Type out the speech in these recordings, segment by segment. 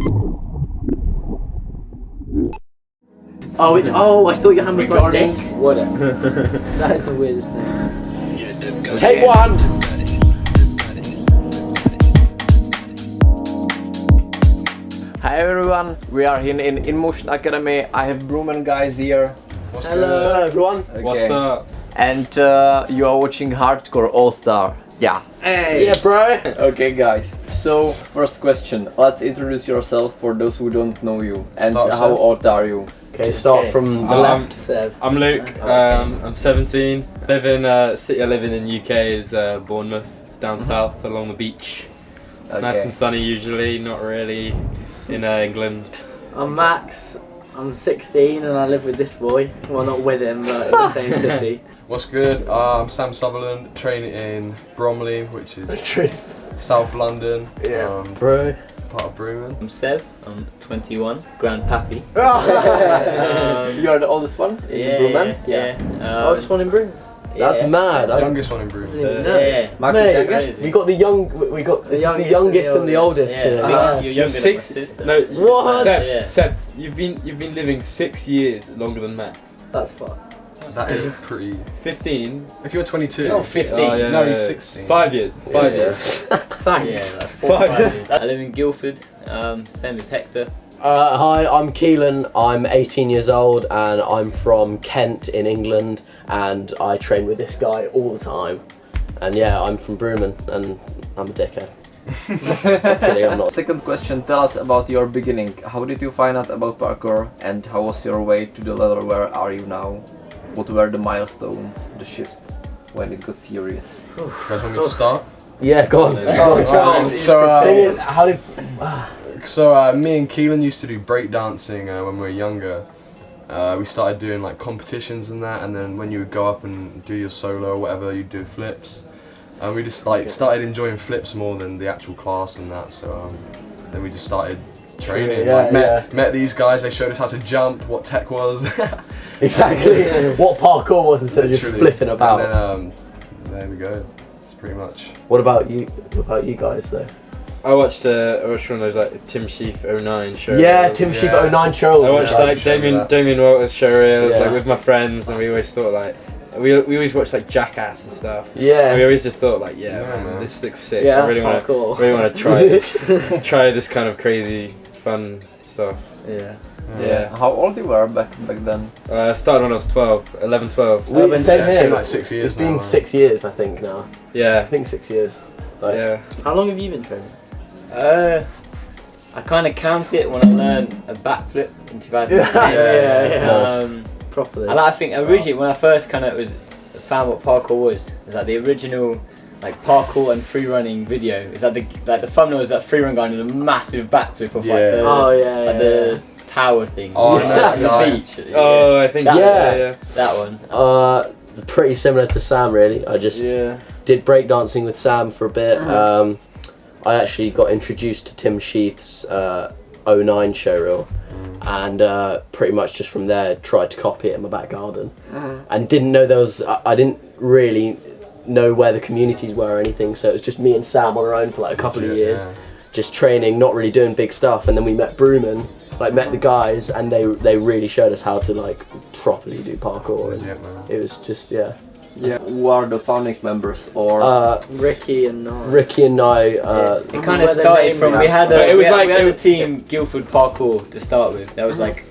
Oh, it's I thought your hand was like this. What? That is the weirdest thing. Take one. Hi everyone, we are here in InMotion Academy. I have Brewman guys here. Hello everyone. Okay. What's up? And you are watching Heartcore All Star. Yeah. Hey. Yeah, bro. Okay, guys. So first question. Let's introduce yourself for those who don't know you. And how old are you? Okay, start from the left. Seb. I'm Luke. I'm 17. City I live in UK is Bournemouth. It's down south along the beach. It's nice and sunny usually, not really in England. I'm Max. I'm 16 and I live with this boy. Well, not with him, but in the same city. What's good? I'm Sam Sutherland, training in Bromley, which is South London. Yeah, bro. Part of Brewman. I'm Seb, I'm 21, grandpappy. You are the oldest one in Brewman? Yeah. Oldest one in Brewer. That's mad. Youngest one in Didn't Brewman. even know. Yeah. Max is youngest? We got the youngest and the oldest. Yeah, you're younger than my sister. No, What? Seb, you've been living 6 years longer than Max. That's fun. That is pretty. 15. If you're 22. Oh, 15. Oh, yeah, No, yeah, he's yeah. 16. 5 years. 5 years. Thanks. Yeah, like 4 or 5 years. I live in Guildford, same as Hector. Hi, I'm Kelan. I'm 18 years old and I'm from Kent in England, and I train with this guy all the time. And yeah, I'm from Brewman and I'm a dickhead. Kidding, I'm not. Second question, tell us about your beginning. How did you find out about parkour and how was your way to the level where are you now? What were the milestones, the shift, when it got serious? You guys want me to start? Yeah, go on. So me and Kelan used to do breakdancing when we were younger. We started doing like competitions and that, and then when you would go up and do your solo or whatever, you'd do flips. And we just like started enjoying flips more than the actual class and that. So then we just started training. Met these guys. They showed us how to jump, what tech was. Exactly. What parkour was instead of just flipping about. And then there we go. It's pretty much. What about you? What about you guys though? I watched one of those like Tim Sheaf 09 shows. Yeah, Tim Sheaf 09 show. I watched like Damien Walters show reels like with my friends, and we always thought like we always watched like Jackass and stuff. Yeah. And we always just thought like man. this looks sick. Yeah, I really that's want cool. to try this, try this kind of crazy fun stuff. Yeah. How old you were back then? I started when I was 12, 11, 12. Same It's here. been like 6 years. It's been now. 6 years, I think now. Yeah. I think 6 years. Like, Yeah. How long have you been training? I kind of count it when I learned a backflip in 2010. Properly. And I think originally when I first kind of found what parkour was like the original like parkour and free running video. It's like the thumbnail was that free run guy doing a massive backflip of like the tower thing. Oh, at the beach. Oh, I think that one. Pretty similar to Sam, really. I just did breakdancing with Sam for a bit. I actually got introduced to Tim Sheath's 09 showreel, and pretty much just from there tried to copy it in my back garden, and didn't know there was. I didn't really know where the communities were or anything, so it was just me and Sam on our own for like a couple of years, just training, not really doing big stuff, and then we met Brewman, met the guys, and they really showed us how to like properly do parkour, and it was just Who are the founding members or? Rikke and Nye. Rikke and Nye. It kind of started from we had a team Guildford Parkour to start with. That was like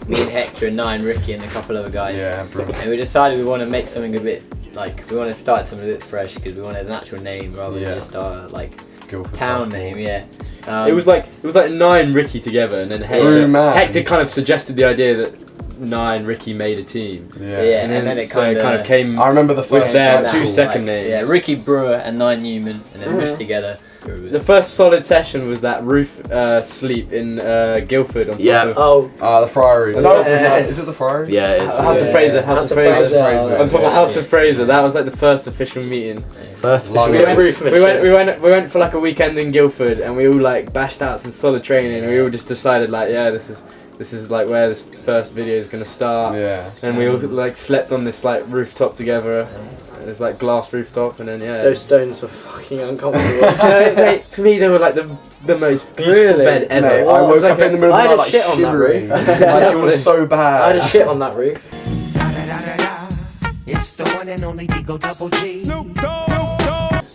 me and Hector and Nye and Rikke and a couple other guys. Yeah, brilliant. And we decided we want to make something a bit like we want to start something a bit fresh because we wanted an actual name rather than just our like Guildford town Parkour. name. Yeah. it was like Nye and Rikke together, and then Hector kind of suggested the idea that Nye and Rikke made a team. Yeah, and then it kind of came. I remember the first with their two second names. Yeah, Rikke, Brewer, and Nye Newman, and then mushed together. The first solid session was that roof sleep in Guildford on top of the Friary. Yes. Is it the Friary? Yeah, it is. House of Fraser. House of Fraser. On top of House of Fraser. That was like the first official meeting. First So we went for like a weekend in Guildford, and we all like bashed out some solid training, and we all just decided like, this this is like where this first video is gonna start. Yeah. And we all like slept on this like rooftop together. It was like glass rooftop, and then those stones were fucking uncomfortable. Mate, for me they were like the most beautiful bed ever. Mate, I woke up in the middle I of had the a night shit on that shivering. roof. Like, it was so bad. I had a shit on that roof. It's the one and only Digo Double G.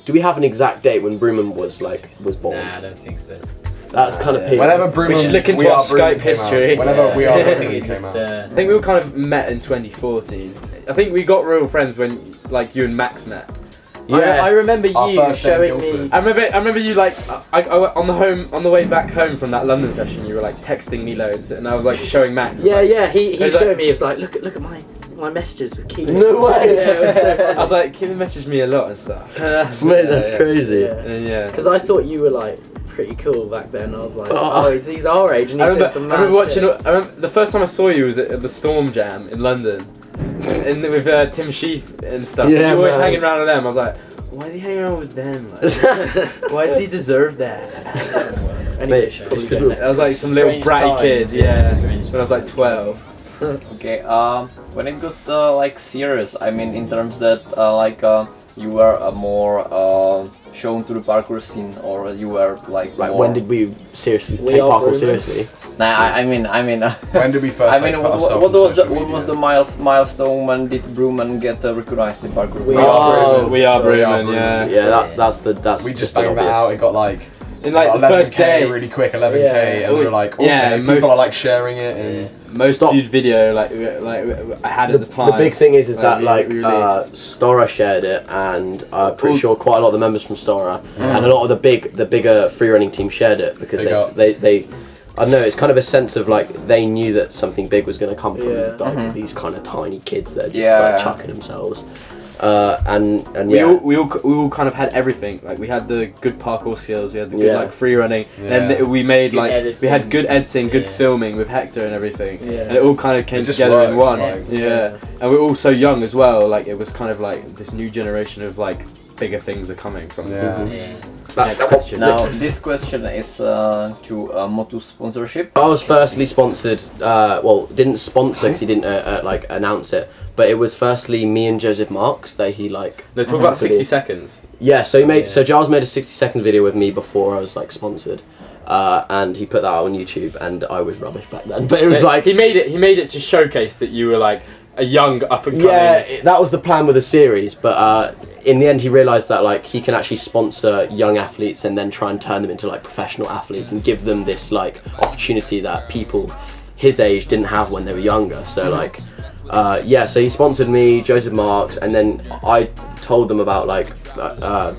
Do we have an exact date when Brewman was born? Nah, I don't think so. That's kind of big. Whenever Brewman, We should look into We our Are Brewman Skype came out. history. Whenever We Are I think Brewman it came just. out. I think we all kind of met in 2014. I think we got real friends when like you and Max met. Yeah, I remember Our you first day in showing Guildford. me. I remember you like on the way back home from that London session. You were like texting me loads, and I was like showing Max. Yeah, yeah. He It was showed like- me. He was like, look at my messages with Kelan. No way. Yeah, it was so funny. I was like, Kelan messaged me a lot and stuff. Mate, that's Yeah. crazy. Yeah. And yeah. Because I thought you were like pretty cool back then. I was like, Oh. oh, he's our age and I he's remember, doing some I mad remember watching. shit. I remember the first time I saw you was at the Storm Jam in London, and with Tim Sheaf and stuff. Yeah, and you were always man. hanging around with them. I was like, why is he hanging around with them? Like, why does he deserve that? Anyway, Mate, probably it's don't good. know. I was like some little Strange bratty times, kid, yeah, yeah. strange When I was like 12. Okay, when it got like serious, I mean in terms that you were more shown to the parkour scene, or you were like Like, more... when did we seriously We take are parkour Brewman. seriously? Nah, I mean When did we first? I mean, like, put what ourselves was on the social what was media? the milestone when did Brewman get recognized in parkour? We Oh, are Brewman. We are We are Brewman, yeah. Yeah, that's We just an banged that obvious. out. It got like. In like the 11K first day, really quick, 11K, Yeah. and we were like, okay, Yeah, people most- are like sharing it, and most Stop. viewed video like I had at the time. The big thing is that we like released. Stora shared it, and I'm pretty sure quite a lot of the members from Stora Mm. and a lot of the bigger free running team shared it because they I don't know, it's kind of a sense of like they knew that something big was going to come from Yeah. like, these kind of tiny kids that are just Yeah, like yeah. chucking themselves. And We yeah, all kind of had everything. Like we had the good parkour skills, we had the good Yeah. like free running, Yeah. and we made Good like editing. we had good editing, good Yeah. filming with Hector and everything, Yeah. and it all kind of came It just together in worked, one. like- yeah, and we were all so young as well. Like it was kind of like this new generation of like bigger things are coming from. yeah. Next question. Now this question is to Motu sponsorship. I was firstly sponsored. Well, didn't sponsor because he didn't like announce it. But it was firstly me and Joseph Marks that he like. No, talk about Really? 60 seconds. Yeah, so he made Yeah. so Giles made a 60-second video with me before I was like sponsored, and he put that out on YouTube, and I was rubbish back then. But it was like he made it to showcase that you were like a young up and coming. yeah, that was the plan with the series. But in the end, he realised that like he can actually sponsor young athletes and then try and turn them into like professional athletes and give them this like opportunity that people his age didn't have when they were younger. So like. So he sponsored me, Joseph Marks, and then I told them about like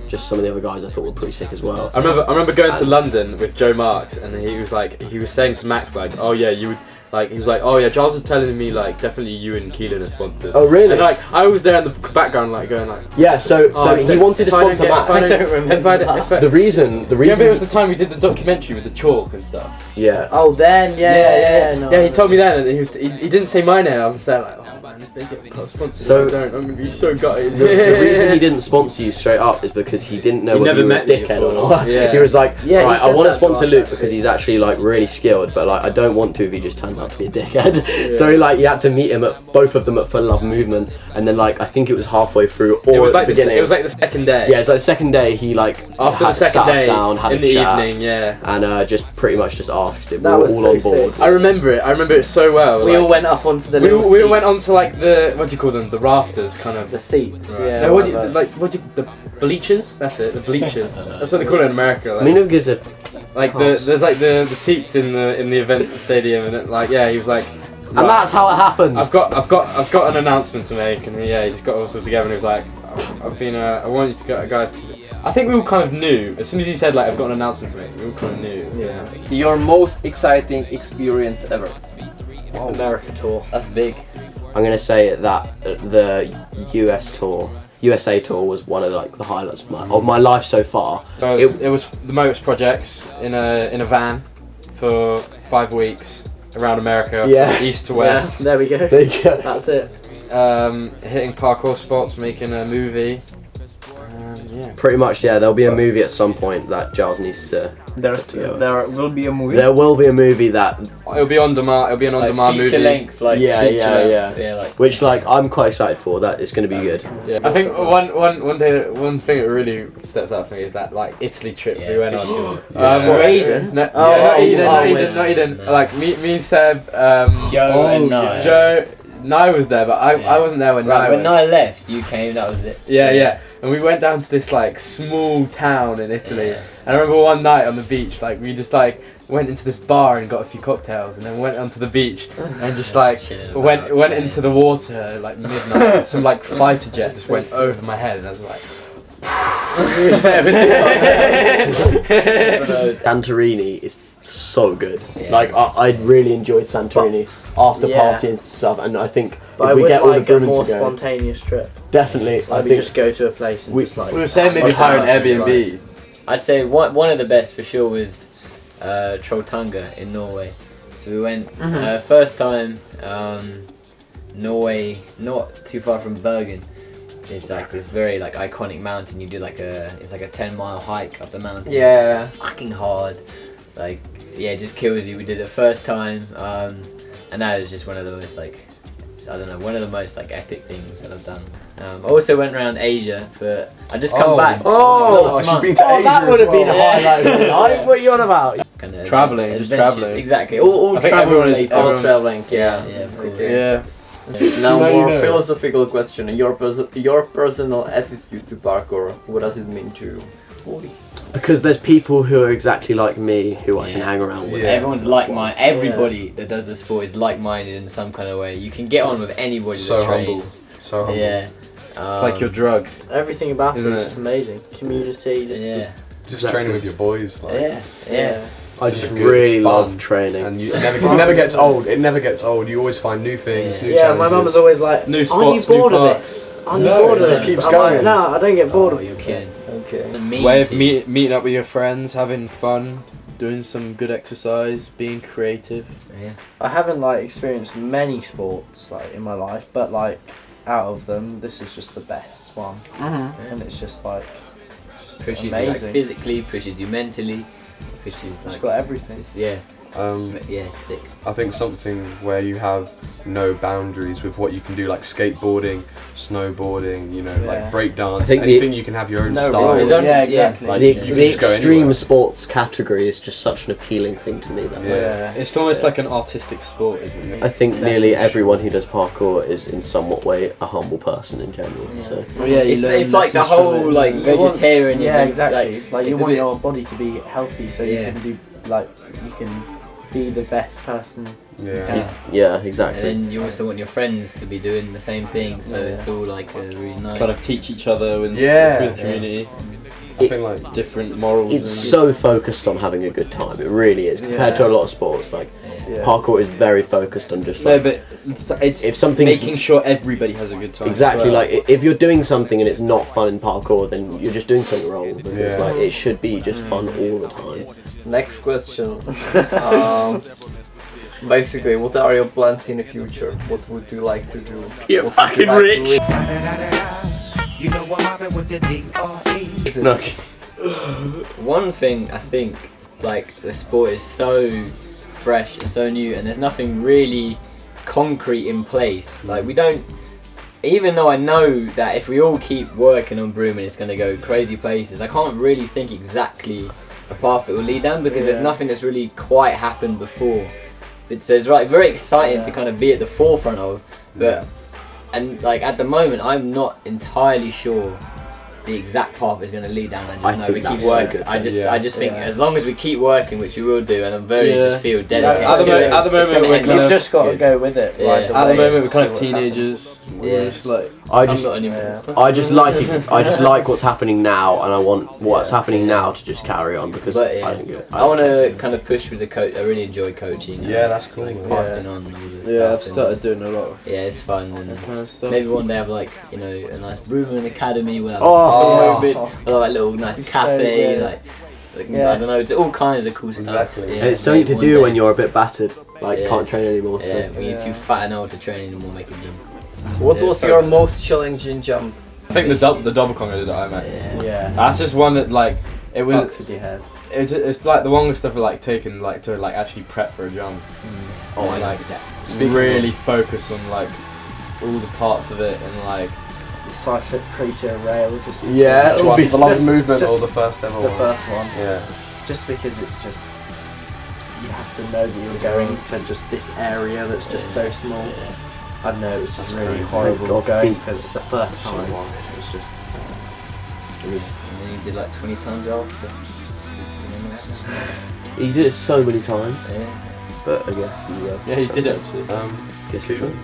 just some of the other guys I thought were pretty sick as well. I remember going to London with Joe Marks, and he was saying to Max like, oh yeah, you would. Like he was like, oh yeah, Giles was telling me like definitely you and Kelan are sponsored. Oh really? And like I was there in the background like going like. Yeah. So Oh, he wanted to sponsor Max. I don't remember. The reason. Do you remember it was the time we did the documentary with the chalk and stuff? Yeah. Oh, then yeah. No, He told me then, and he didn't say my name. I was just there like, oh man, if they get sponsored, So- I don't. I'm gonna be so gutted. The reason he didn't sponsor you straight up is because he didn't know He whether never you were a met me dickhead or before. not. Yeah. He was like, Yeah, he right, I said want to that to sponsor us, Luke actually. because he's actually like really skilled, but like I don't want to if he just turns out to be a dickhead. So like you had to meet him at both of them at Full Love Movement, and then like I think it was halfway through or It was at like the beginning. it was like the second day. Yeah, it's like the second day he like After the second sat us day down, had in a the chat, evening, yeah. and just pretty much just asked if we That were was all so on board. sick. I remember it so well. We like, all went up onto the We little all went seats. onto like the what do you call them? The rafters, kind of. the seats. Right. Yeah. No, what do you, whatever. the bleachers? That's it. The bleachers. That's what they call it in America. Like, I mean, who gives a like there's like the seats in the event stadium, and it, like yeah, he was like. and that's how it happened. I've got an announcement to make, and yeah, he just got us all together, and he was like, I want you to go, guys. I think we all kind of knew as soon as he said like I've got an announcement to make. We all kind of knew. Yeah. Your most exciting experience ever. America tour. That's big. I'm gonna say that the USA tour was one of like the highlights of my life so far. It was the most projects in a van for 5 weeks around America, Yeah. from east to Yeah, west. there we go. There you go. That's it. Hitting parkour spots, making a movie. Yeah. Pretty much, yeah. There'll be a movie at some point that Giles needs to. There will be a movie. There will be a movie that. It'll be on demand. It'll be an on-demand movie. Feature length, like Yeah. like, Which I'm quite excited for. That it's going to be good. Yeah, I think one thing that really steps out for me is that like Italy trip we went on. Sure. Aiden? Not Aiden. No. Like me and Seb, Joe and Nye. Joe, Nye was there, but I wasn't there when Nye Right, when went. Nye left, you came. That was it. Yeah. And we went down to this like small town in Italy. Yeah. And I remember one night on the beach, like we just like went into this bar and got a few cocktails, and then went onto the beach and just like went into the water like midnight. And some like fighter jet just went over my head, and I was like. Santorini is so good. Yeah. Like I really enjoyed Santorini after Yeah. party and stuff, and I think But I if we would get all the like a Brewman more to go, spontaneous trip. definitely. I Like we think just go to a place and we- just like. We were saying maybe What's hire an that? Airbnb. I'd say one of the best for sure was Trolltunga in Norway. So we went first time Norway, not too far from Bergen. It's like this very like iconic mountain. You do it's like a 10-mile hike up the mountain. Yeah. It's fucking hard. Like it just kills you. We did it first time, and that was just one of the most one of the most epic things that I've done. I also went around Asia for. I just come back. Oh, she's been to Asia that would have as been a well. highlight of the night. What are you on about? Kind of Travelling, just adventures. travelling. Exactly. All I think travel everyone is- related. everyone's- traveling. Yeah, of course. Yeah. Now, No, more no. philosophical question. Your personal attitude to parkour. What does it mean to you? Because there's people who are exactly like me who I can Yeah. hang around with. Yeah. Everyone's like-minded. Everybody that does the sport is like-minded in some kind of way. You can get on with anybody So that humble. trains. So humble. Yeah. It's like your drug. Everything about Isn't it is it? just amazing. Community, just Yeah. Just training with your boys. Like, Yeah. I It's just good, really it's love fun. training. And it never gets old. It never gets old. You always find new things, new Yeah, challenges. my mum was always like, New "Aren't you spots, new bored of parts." this? Aren't No, you bored it of just this?" keeps I'm going. like, "No, I don't get bored of you're it." kidding. Okay. Way of meeting up with your friends, having fun, doing some good exercise, being creative. Yeah. I haven't experienced many sports in my life, but out of them, this is just the best one, and it's just Pushes you amazing. physically, pushes you mentally, pushes It's got everything. sick. I think something where you have no boundaries with what you can do, like skateboarding, snowboarding, Yeah. breakdance, I think anything you can have your own No style. rules. with. Yeah, exactly. Like, The, you can the just go extreme anywhere. sports category is just such an appealing thing to me. That way. Yeah. It's almost like an artistic sport, isn't it? I think nearly everyone who does parkour is in somewhat way a humble person in general. So It's like the whole vegetarianism. Yeah, exactly. it's You a want bit- your body to be healthy, so Yeah. you can do you can be the best person. Yeah. yeah, And exactly. then you also want your friends to be doing the same thing, so Yeah. it's all really nice. Kind of teach each other with Yeah. through the community, I think different morals. It's and so focused on having a good time. It really is compared to a lot of sports. Yeah. Parkour is very focused on just No, but it's if something's making sure everybody has a good time. as exactly well. if you're doing something and it's not fun in parkour, then you're just doing something wrong. Because Yeah. it should be just fun all the time. Next question. Basically, what are your plans in the future? What would you like to do? You're What would you fucking like to rich. live? You know I'm mobbing with the D.R.E. No. One thing I think, the sport is so fresh and so new, and there's nothing really concrete in place. We don't. Even though I know that if we all keep working on Brewman, it's going to go crazy places. I can't really think exactly a path it will lead down because there's nothing that's really quite happened before. But so it's very exciting to kind of be at the forefront of. But and at the moment, I'm not entirely sure the exact path is going to lead down. I I just know think we keep that's so working. good. I just think as long as we keep working, which we will do, and I'm very just feel dedicated. At the to moment- it, at the it's moment gonna we're end kind up of- You've just got to good. go with it. Yeah. Ride the At the wave, moment, we're kind see of what's happening. teenagers. Yeah. We're just I I'm just not anymore. I just like what's happening now, and I want what's happening now to just carry on because But, I don't get it. I want to kind of push with the coach. I really enjoy coaching. Yeah, that's cool. Passing on all this Yeah, I've stuff. started doing a lot of Yeah, it's fun. And that kind of stuff. maybe one day have a nice Brewman Academy with Oh, bits, or a little nice It's cafe. so good. I don't know, it's all kinds of cool stuff. Exactly. Yeah, And it's something to maybe do one when day. you're a bit battered, Yeah. can't train anymore. So. Yeah, when you're too fat and old to train anymore, make a gym. What Yeah, was so- your most challenging jump? I think the double Kong I did at IMAX. Yeah. That's just one that like it was. Fucks with your head. It's like the longest I've like taken like to like actually prep for a jump. Oh, and, like Speaking really focus on like all the parts of it and like The side flip pre-to rail just. Yeah, Which it'll one? be The longest just- movement just or the first ever The one? first one. Yeah. Just because it's just. You have to know that you're going to just this area that's just so small. I don't know, it was just really crazy. horrible God, going feet for the first so time. long. It was just. It was, and then you did like 20 times after. He did it so many times, Yeah. but I guess you yeah he did it actually. guess you should.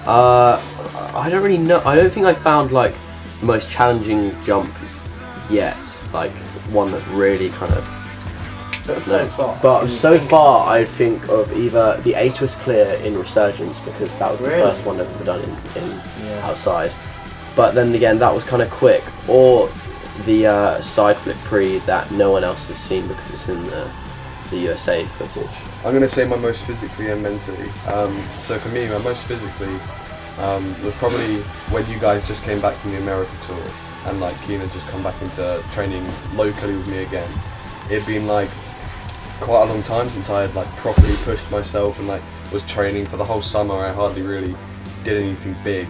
I don't really know. I don't think I found like the most challenging jump yet. Like one that really kind of. But so far. But so far, I think of either the A twist clear in Resurgence because that was the Really? first one I've ever done in Yeah. outside. But then again, that was kind of quick. Or the side flip pre that no one else has seen because it's in the USA footage. I'm going to say my most physically and mentally. So for me, my most physically was probably when you guys just came back from the America tour and like Kelan just come back into training locally with me again. It'd been like quite a long time since I had like properly pushed myself and like was training for the whole summer. I hardly really did anything big.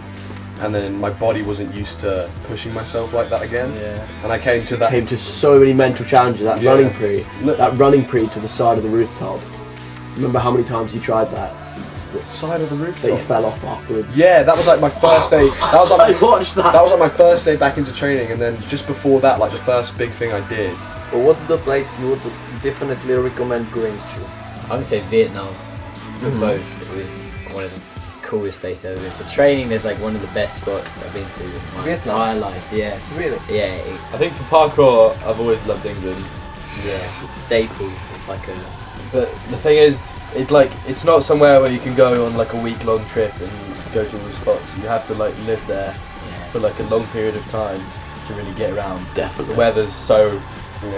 And then my body wasn't used to pushing myself like that again. Yeah. And I came to that. Came to so many mental challenges. That Yeah. running pre, Look- that running pre to the side of the rooftop. Remember how many times you tried that? side of the That you rooftop. fell off afterwards. Yeah, that was like my first day. That was like I watched that. That was like my first day back into training, and then just before that, like the first big thing I did. But what's the place you would definitely recommend going to? I would say Vietnam. For both, it was one of the coolest places I've ever been. For training, there's like one of the best spots I've been to in my Vietnam? entire life. Yeah, Really? yeah, I think for parkour I've always loved England. it's staple. It's like a But the thing is, it's not somewhere where you can go on like a week-long trip and go to all the spots. You have to like live there for like a long period of time to really get around. Definitely. The weather's so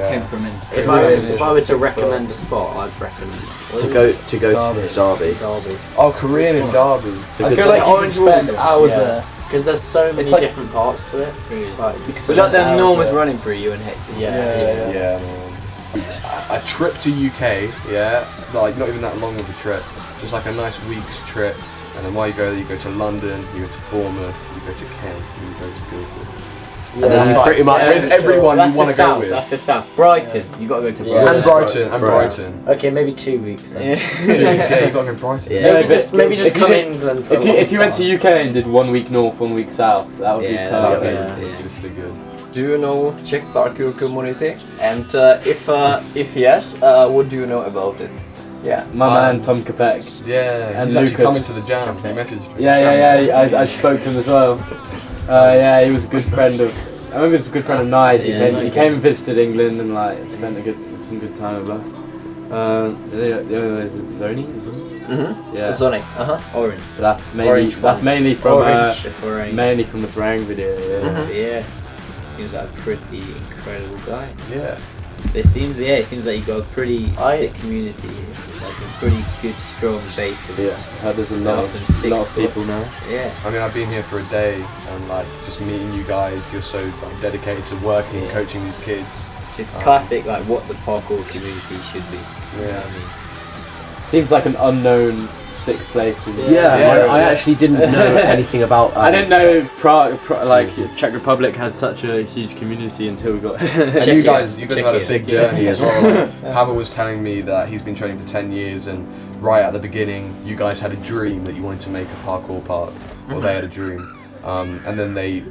temperament. If I were to recommend a spot, I'd recommend To go to Derby. Derby. Oh, Korean in Derby. It's a I good feel like spot. you can spend hours Yeah. there. because there's so many like- different parts to it. Like, We got the hours enormous there. running for you and Hector. Yeah. A trip to UK, like not even that long of a trip, just like a nice week's trip. And then while you go there, you go to London, you go to Bournemouth, you go to Kent, you go to Guildford. And then That's you like pretty much with everyone That's you want the to go south. with. That's the south. Brighton. You got to go to Yeah. Brighton. And Brighton. Okay, maybe 2 weeks then. 2 weeks, yeah, you got to go to Brighton. Yeah. Maybe just if come you in did- England for a If you long went to time. UK and did 1 week north, 1 week south, that would Yeah, be that'd perfect. be- That'd be yeah. ridiculously good. do you know Czech parkour community? And if yes, what do you know about it? Yeah. My man Tom Capek. Yeah, And he's actually Lucas. coming to the jam. He messaged me. Yeah. I spoke to him as well. Yeah, he was a good friend of. I remember he was a good friend of Nide's. He came and visited England and like spent some good time with us. The other one is Zoni. Yeah. Sonic. Orange. That's Orange one. mainly from Orange. For orange. mainly from the Parang video. Yeah. Yeah. Seems like a pretty incredible guy. Yeah. It seems like you got a pretty sick community here. Like a pretty good, strong base of Yeah. I heard there's a Still lot some of sick people spots. now. Yeah. I mean, I've been here for a day and like just meeting you guys. You're so like, dedicated to working, Yeah. coaching these kids. Just classic, like what the parkour community should be. You know Yeah. what I mean? Seems like an unknown sick place. Yeah, I actually didn't know anything about. I didn't know Prague, Czech Republic had such a huge community until we got here. And you guys have had a big Yeah. journey as well. Like, Pavel was telling me that he's been training for 10 years, and right at the beginning, you guys had a dream that you wanted to make a parkour park, or they had a dream. And then they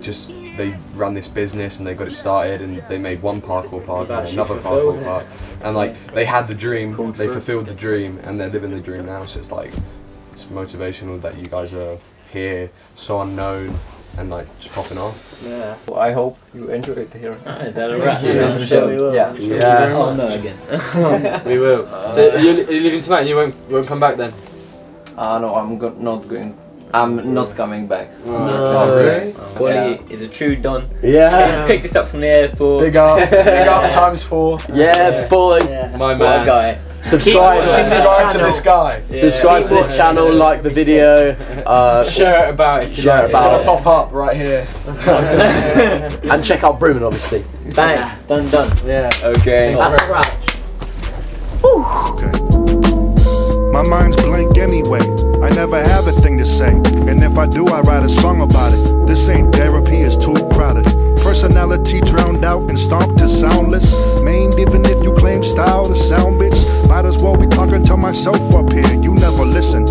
ran this business and they got it started, and they made one parkour park and another parkour park, and like they had the dream, they fulfilled the dream, and they're living the dream now. So it's like it's motivational that you guys are here, so unknown, and like just popping off. Yeah. Well, I hope you enjoyed it here. Is that a wrap? I'm sure we will. Yeah. Yeah. Oh no, again. We will. So you're leaving tonight and you won't come back then? No, not going. I'm not coming back. Okay. Wally is a true don. Yeah. Picked us up from the airport. Big up, times 4. Yeah, boy. My What a man. guy. Subscribe to this guy. Subscribe to this channel, like the video, Share it about if you share like. it about It's gonna pop up right here. and check out Brewman, obviously. Bang, done. Yeah. Okay. That's a wrap. Okay. My mind's blank anyway. I never have a thing to say. And if I do, I write a song about it. This ain't therapy, it's too crowded. Personality drowned out and stomped to soundless. Maimed even if you claim style to sound bits. Might as well be talking to myself up here. You never listen.